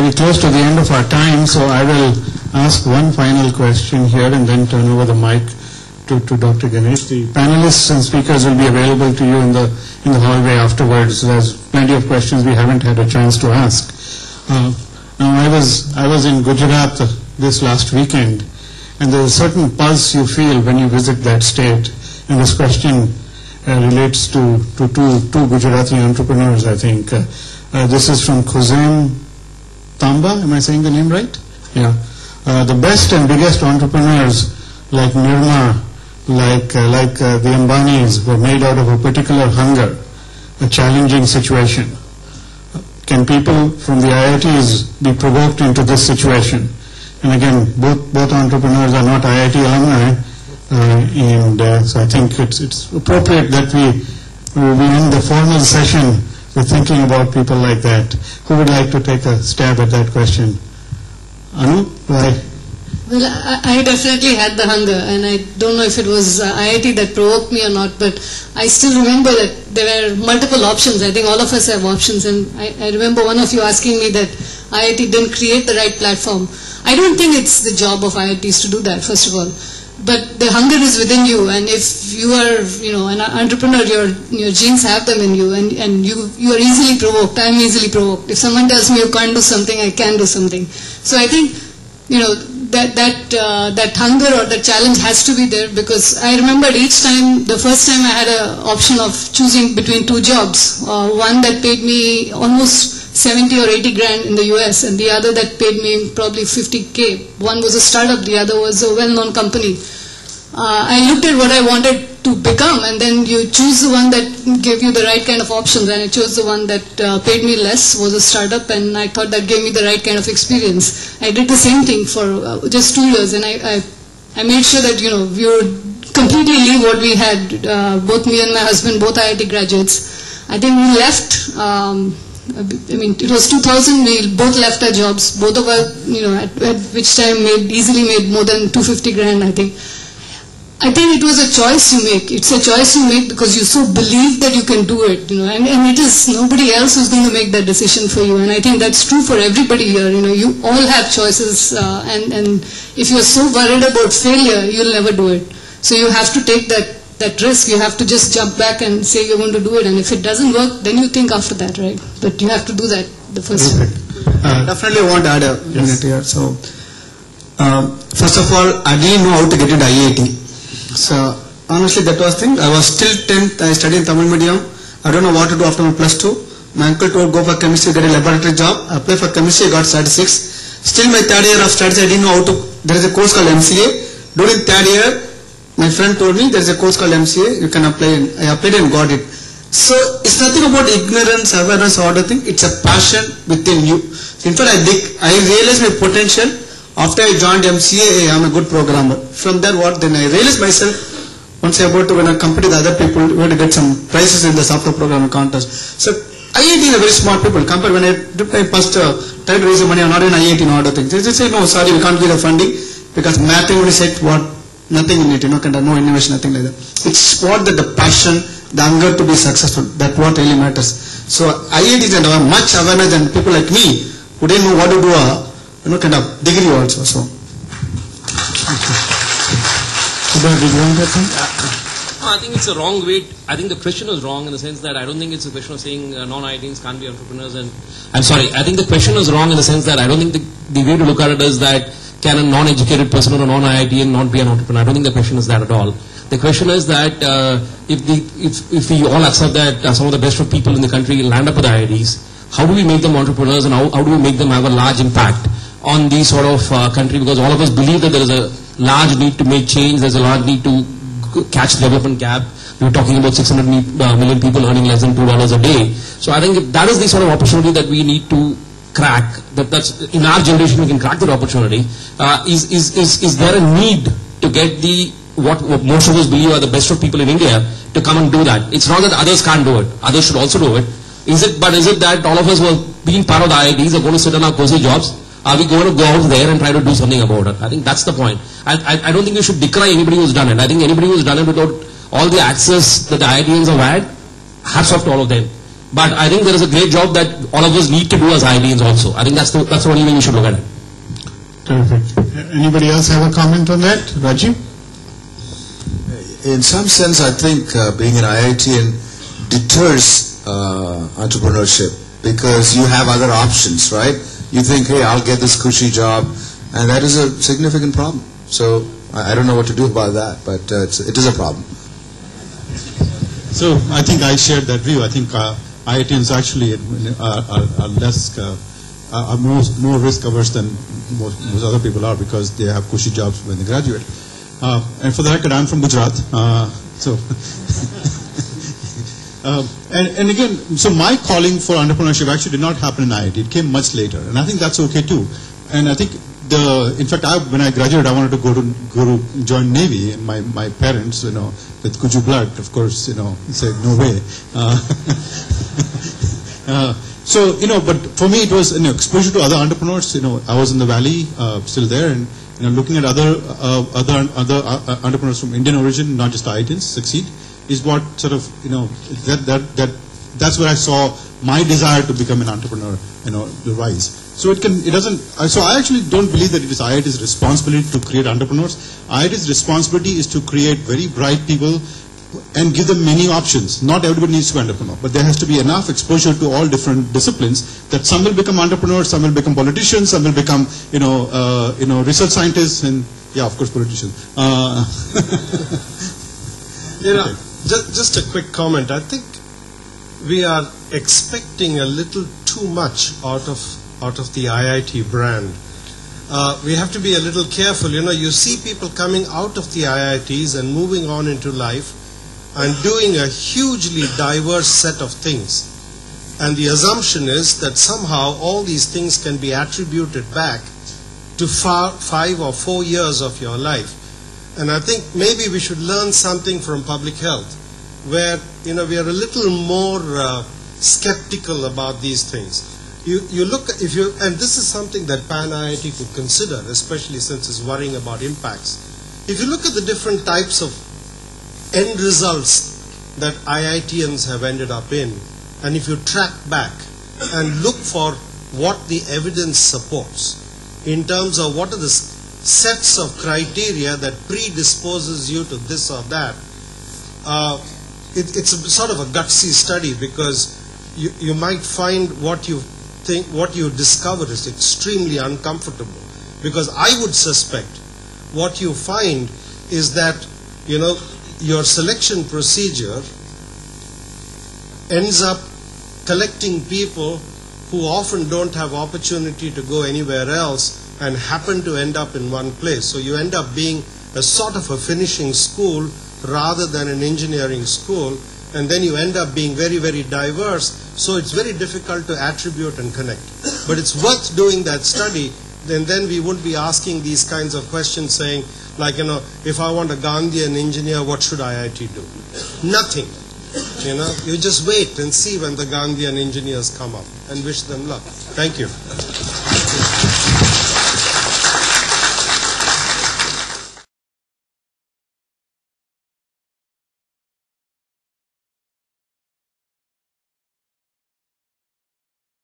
very close to the end of our time, so I will ask one final question here and then turn over the mic to Dr. Ganesh. The panelists and speakers will be available to you in the hallway afterwards. There's plenty of questions we haven't had a chance to ask. Now, I was in Gujarat this last weekend, and there's a certain pulse you feel when you visit that state. And this question relates to two Gujarati entrepreneurs, I think. This is from Khuzem Tamba. Am I saying the name right? Yeah. The best and biggest entrepreneurs like Nirma, like the Ambanis, were made out of a particular hunger, a challenging situation. Can people from the IITs be provoked into this situation? And again, both entrepreneurs are not IIT alumni, so I think it's appropriate that we end the formal session with thinking about people like that. Who would like to take a stab at that question? Anu, why? Well, I definitely had the hunger, and I don't know if it was IIT that provoked me or not, but I still remember that there were multiple options. I think all of us have options, and I remember one of you asking me that IIT didn't create the right platform. I don't think it's the job of IITs to do that, first of all. But the hunger is within you, and if you are, an entrepreneur, your genes have them in you, and you are easily provoked. I'm easily provoked. If someone tells me you can't do something, I can do something. So I think, that hunger or the challenge has to be there, because I remembered each time, the first time I had an option of choosing between two jobs, one that paid me almost 70 or 80 grand in the US, and the other that paid me probably 50K. One was a startup, the other was a well-known company. I looked at what I wanted to become, and then you choose the one that gave you the right kind of options, and I chose the one that paid me less, was a startup, and I thought that gave me the right kind of experience. I did the same thing for just 2 years, and I made sure that, we would completely leave what we had, both me and my husband, both IIT graduates. I think we left, it was 2000, we both left our jobs, both of us, at which time easily made more than 250 grand, I think. I think it was a choice you make. It's a choice you make because you so believe that you can do it, and it is nobody else who's going to make that decision for you. And I think that's true for everybody here. You all have choices, and if you're so worried about failure, you'll never do it. So you have to take that risk. You have to just jump back and say you're going to do it. And if it doesn't work, then you think after that, right? But you have to do that the first time. Definitely want to add a minute here. So, first of all, I didn't know how to get into IIT. So honestly, that was thing. I was still 10th. I studied in Tamil medium. I don't know what to do after my +2. My uncle told go for chemistry, get a laboratory job. I applied for chemistry, I got statistics. Still my third year of studies, I didn't know how to. There is a course called MCA. During third year, my friend told me there is a course called MCA. You can apply. I applied and got it. So it's nothing about ignorance, awareness, or other thing. It's a passion within you. In fact, I realized my potential. After I joined MCA, I'm a good programmer. From there, then I realized myself, once I about to win a company with other people, we had to get some prizes in the software programming contest. So IIT is a very smart people. Compared when I did my first tried to raise money, I'm not in IIT and other things. They just say, no, sorry, we can't give the funding because mathematics said what, nothing in it, no innovation, nothing like that. It's what the passion, the hunger to be successful. That's what really matters. So IIT is much awareness than people like me who didn't know what to do kind of degree also. So. I think it's a wrong way. I think the question is wrong in the sense that I don't think it's a question of saying non-IITs can't be entrepreneurs. And I'm sorry, I think the question is wrong in the sense that I don't think the way to look at it is that can a non-educated person or a non-IITian not be an entrepreneur. I don't think the question is that at all. The question is that if we all accept that some of the best of people in the country land up with IITs, how do we make them entrepreneurs and how do we make them have a large impact on the sort of country, because all of us believe that there is a large need to make change, there's a large need to catch the development gap. We're talking about 600 million people earning less than $2 a day. So I think that is the sort of opportunity that we need to crack. That's in our generation we can crack that opportunity. Is there a need to get what most of us believe are the best of people in India to come and do that? It's not that others can't do it. Others should also do it. Is it that all of us who are being part of the IITs are going to sit on our cozy jobs? Are we going to go out there and try to do something about it? I think that's the point. I don't think we should decry anybody who's done it. I think anybody who's done it without all the access that the IITians have had, hats off to all of them. But I think there is a great job that all of us need to do as IITians also. I think that's the only way we should look at it. Terrific. Anybody else have a comment on that? Rajiv? In some sense, I think being an IITian deters entrepreneurship because you have other options, right? You think, hey, I'll get this cushy job, and that is a significant problem. So I don't know what to do about that, but it is a problem. So I think I shared that view. I think IITians actually are less, are more risk averse than most other people are because they have cushy jobs when they graduate. And for the record, I'm from Gujarat. And again, so my calling for entrepreneurship actually did not happen in IIT. It came much later, and I think that's okay too. And I think in fact, when I graduated, I wanted to go to join Navy, and my parents, with Kuju blood, of course, said no way. So but for me it was exposure to other entrepreneurs. I was in the Valley, still there, and looking at other entrepreneurs from Indian origin, not just IITians, succeed, is what sort of that's where I saw my desire to become an entrepreneur, the rise. So so I actually don't believe that it is IIT's responsibility to create entrepreneurs. IIT's responsibility is to create very bright people and give them many options. Not everybody needs to be an entrepreneur, but there has to be enough exposure to all different disciplines that some will become entrepreneurs, some will become politicians, some will become, research scientists, and yeah, of course, politicians. Okay. Just a quick comment. I think we are expecting a little too much out of the IIT brand. We have to be a little careful. You see people coming out of the IITs and moving on into life and doing a hugely diverse set of things. And the assumption is that somehow all these things can be attributed back to 5 or 4 years of your life. And I think maybe we should learn something from public health, where we are a little more skeptical about these things. You look, and this is something that Pan IIT could consider, especially since it's worrying about impacts. If you look at the different types of end results that IITians have ended up in, and if you track back and look for what the evidence supports in terms of what are the sets of criteria that predisposes you to this or that, it's a sort of a gutsy study, because you might find what you discover is extremely uncomfortable. Because I would suspect what you find is that your selection procedure ends up collecting people who often don't have opportunity to go anywhere else and happen to end up in one place. So you end up being a sort of a finishing school rather than an engineering school, and then you end up being very, very diverse. So it's very difficult to attribute and connect. But it's worth doing that study, then we wouldn't be asking these kinds of questions saying, like, if I want a Gandhian engineer, what should IIT do? Nothing. You just wait and see when the Gandhian engineers come up, and wish them luck. Thank you.